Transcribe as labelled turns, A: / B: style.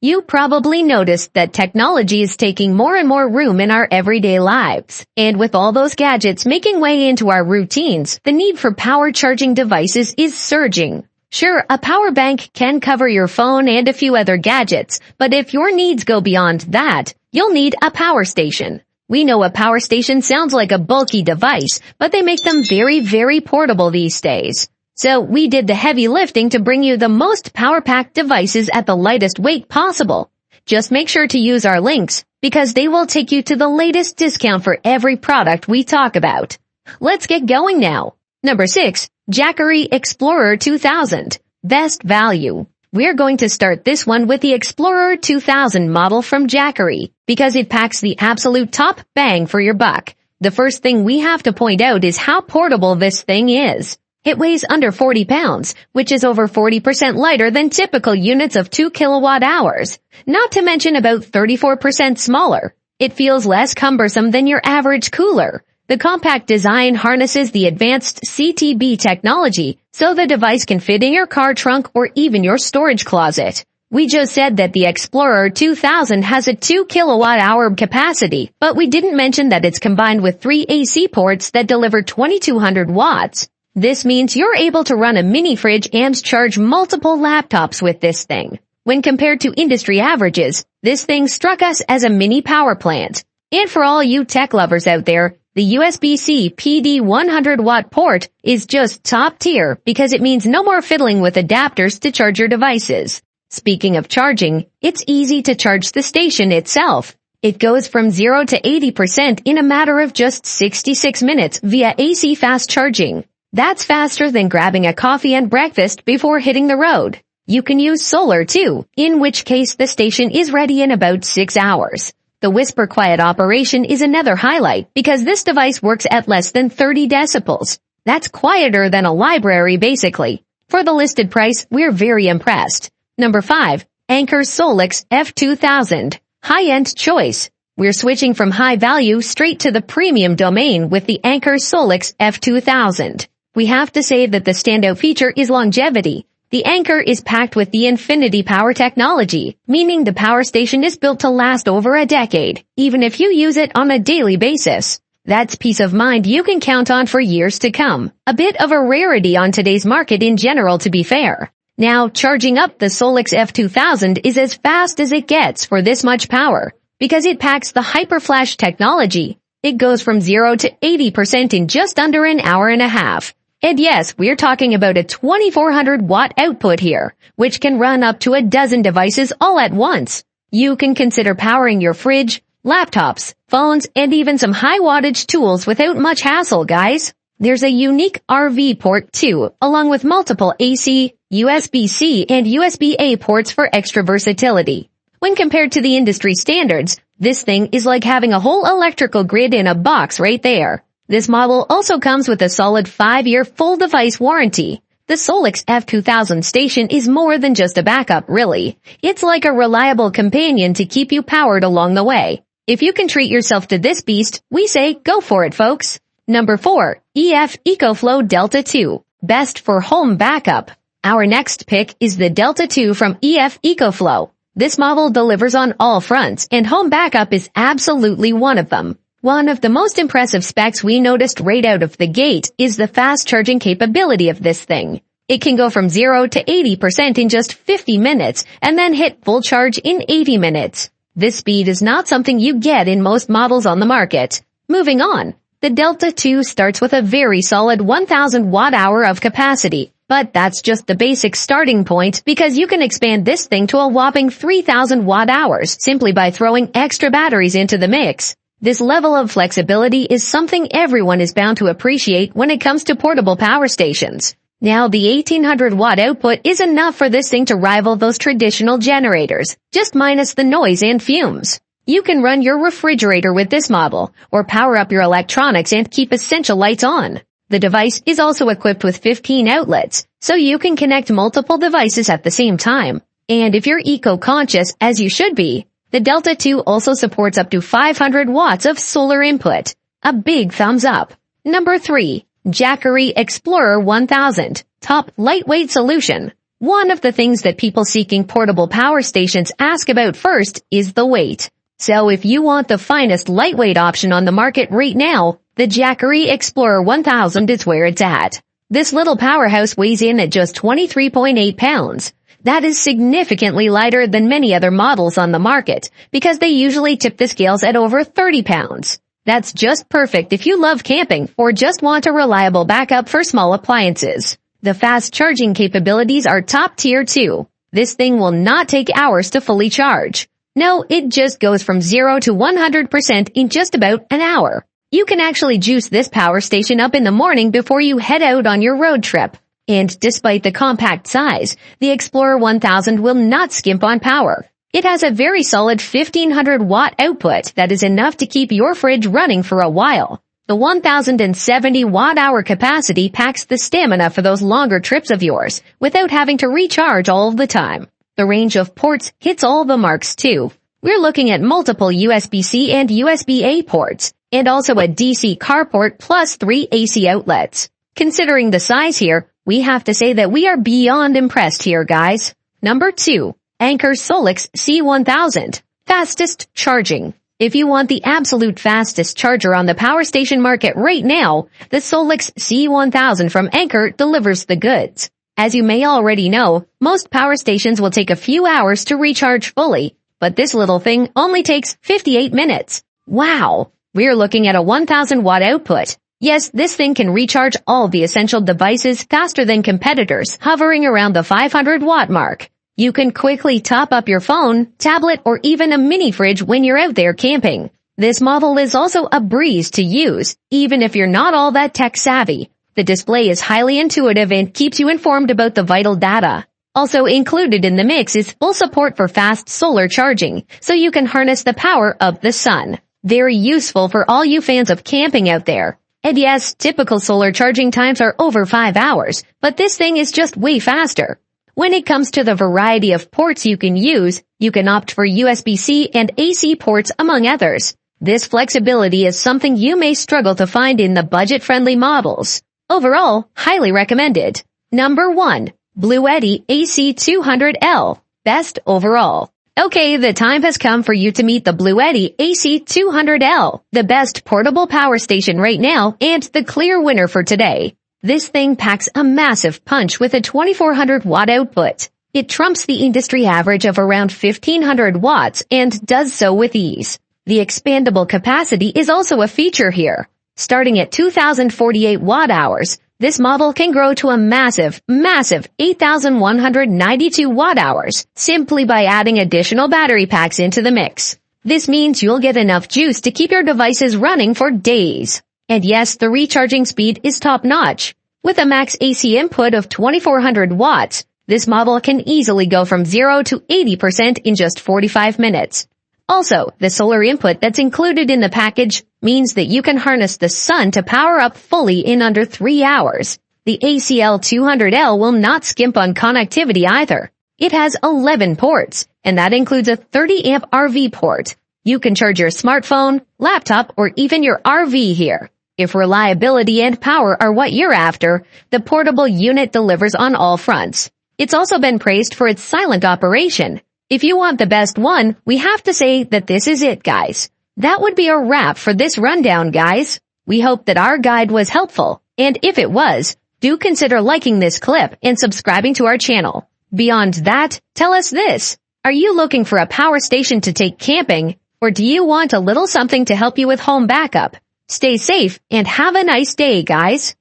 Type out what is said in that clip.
A: You probably noticed that technology is taking more and more room in our everyday lives. And with all those gadgets making way into our routines, the need for power charging devices is surging. Sure, a power bank can cover your phone and a few other gadgets, but if your needs go beyond that, you'll need a power station. We know a power station sounds like a bulky device, but they make them very, very portable these days. So we did the heavy lifting to bring you the most power-packed devices at the lightest weight possible. Just make sure to use our links, because they will take you to the latest discount for every product we talk about. Let's get going now. Number 6. Jackery Explorer 2000. Best value. We're going to start this one with the Explorer 2000 model from Jackery, because it packs the absolute top bang for your buck. The first thing we have to point out is how portable this thing is. It weighs under 40 pounds, which is over 40% lighter than typical units of 2 kilowatt hours, not to mention about 34% smaller. It feels less cumbersome than your average cooler. The compact design harnesses the advanced CTB technology, so the device can fit in your car trunk or even your storage closet. We just said that the Explorer 2000 has a 2 kilowatt-hour capacity, but we didn't mention that it's combined with 3 AC ports that deliver 2200 watts. This means you're able to run a mini fridge and charge multiple laptops with this thing. When compared to industry averages, this thing struck us as a mini power plant. And for all you tech lovers out there, the USB-C PD 100-watt port is just top tier because it means no more fiddling with adapters to charge your devices. Speaking of charging, it's easy to charge the station itself. It goes from 0 to 80% in a matter of just 66 minutes via AC fast charging. That's faster than grabbing a coffee and breakfast before hitting the road. You can use solar too, in which case the station is ready in about 6 hours. The whisper quiet operation is another highlight because this device works at less than 30 decibels. That's quieter than a library basically. For the listed price, we're very impressed. Number 5. Anker Solix F2000. High-end choice. We're switching from high value straight to the premium domain with the Anker Solix F2000. We have to say that the standout feature is longevity. The Anker is packed with the infinity power technology, meaning the power station is built to last over a decade, even if you use it on a daily basis. That's peace of mind you can count on for years to come. A bit of a rarity on today's market in general, to be fair. Now, charging up the Solix F2000 is as fast as it gets for this much power, because it packs the HyperFlash technology. It goes from 0 to 80% in just under an hour and a half. And yes, we're talking about a 2400 watt output here, which can run up to a dozen devices all at once. You can consider powering your fridge, laptops, phones, and even some high wattage tools without much hassle, guys. There's a unique RV port too, along with multiple AC, USB-C, and USB-A ports for extra versatility. When compared to the industry standards, this thing is like having a whole electrical grid in a box right there. This model also comes with a solid 5-year full device warranty. The Solix F2000 station is more than just a backup, really. It's like a reliable companion to keep you powered along the way. If you can treat yourself to this beast, we say go for it, folks. Number 4. EF EcoFlow Delta II. Best for home backup. Our next pick is the Delta II from EF EcoFlow. This model delivers on all fronts, and home backup is absolutely one of them. One of the most impressive specs we noticed right out of the gate is the fast charging capability of this thing. It can go from 0 to 80% in just 50 minutes and then hit full charge in 80 minutes. This speed is not something you get in most models on the market. Moving on, the Delta II starts with a very solid 1000 watt-hour of capacity, but that's just the basic starting point because you can expand this thing to a whopping 3000 watt-hours simply by throwing extra batteries into the mix. This level of flexibility is something everyone is bound to appreciate when it comes to portable power stations. Now, the 1800 watt output is enough for this thing to rival those traditional generators, just minus the noise and fumes. You can run your refrigerator with this model, or power up your electronics and keep essential lights on. The device is also equipped with 15 outlets, so you can connect multiple devices at the same time. And if you're eco-conscious, as you should be, the Delta II also supports up to 500 watts of solar input. A big thumbs up. Number 3. Jackery Explorer 1000. Top lightweight solution. One of the things that people seeking portable power stations ask about first is the weight. So if you want the finest lightweight option on the market right now, the Jackery Explorer 1000 is where it's at. This little powerhouse weighs in at just 23.8 pounds. That is significantly lighter than many other models on the market because they usually tip the scales at over 30 pounds. That's just perfect if you love camping or just want a reliable backup for small appliances. The fast charging capabilities are top tier too. This thing will not take hours to fully charge. No, it just goes from 0 to 100% in just about an hour. You can actually juice this power station up in the morning before you head out on your road trip. And despite the compact size, the Explorer 1000 will not skimp on power. It has a very solid 1500 watt output that is enough to keep your fridge running for a while. The 1070 watt-hour capacity packs the stamina for those longer trips of yours without having to recharge all the time. The range of ports hits all the marks too. We're looking at multiple USB-C and USB-A ports, and also a DC car port plus 3 AC outlets. Considering the size here, we have to say that we are beyond impressed here, guys. Number 2. Anker Solix C1000. Fastest charging. If you want the absolute fastest charger on the power station market right now, the Solix C1000 from Anker delivers the goods. As you may already know, most power stations will take a few hours to recharge fully, but this little thing only takes 58 minutes. Wow! We're looking at a 1000 watt output. Yes, this thing can recharge all the essential devices faster than competitors, hovering around the 500 watt mark. You can quickly top up your phone, tablet, or even a mini fridge when you're out there camping. This model is also a breeze to use, even if you're not all that tech savvy. The display is highly intuitive and keeps you informed about the vital data. Also included in the mix is full support for fast solar charging, so you can harness the power of the sun. Very useful for all you fans of camping out there. And yes, typical solar charging times are over 5 hours, but this thing is just way faster. When it comes to the variety of ports you can use, you can opt for USB-C and AC ports among others. This flexibility is something you may struggle to find in the budget-friendly models. Overall, highly recommended. Number 1. BlueEddy AC200L. Best overall. Okay, the time has come for you to meet the BlueEddy AC200L, the best portable power station right now and the clear winner for today. This thing packs a massive punch with a 2400 watt output. It trumps the industry average of around 1500 watts and does so with ease. The expandable capacity is also a feature here. Starting at 2048 watt-hours, this model can grow to a massive 8192 watt-hours simply by adding additional battery packs into the mix. This means you'll get enough juice to keep your devices running for days. And yes, the recharging speed is top-notch. With a max AC input of 2400 watts, this model can easily go from 0 to 80% in just 45 minutes. Also, the solar input that's included in the package means that you can harness the sun to power up fully in under 3 hours. The ACL200L will not skimp on connectivity either. It has 11 ports, and that includes a 30-amp RV port. You can charge your smartphone, laptop, or even your RV here. If reliability and power are what you're after, the portable unit delivers on all fronts. It's also been praised for its silent operation. If you want the best one, we have to say that this is it, guys. That would be a wrap for this rundown, guys. We hope that our guide was helpful, and if it was, do consider liking this clip and subscribing to our channel. Beyond that, tell us this. Are you looking for a power station to take camping, or do you want a little something to help you with home backup? Stay safe and have a nice day, guys.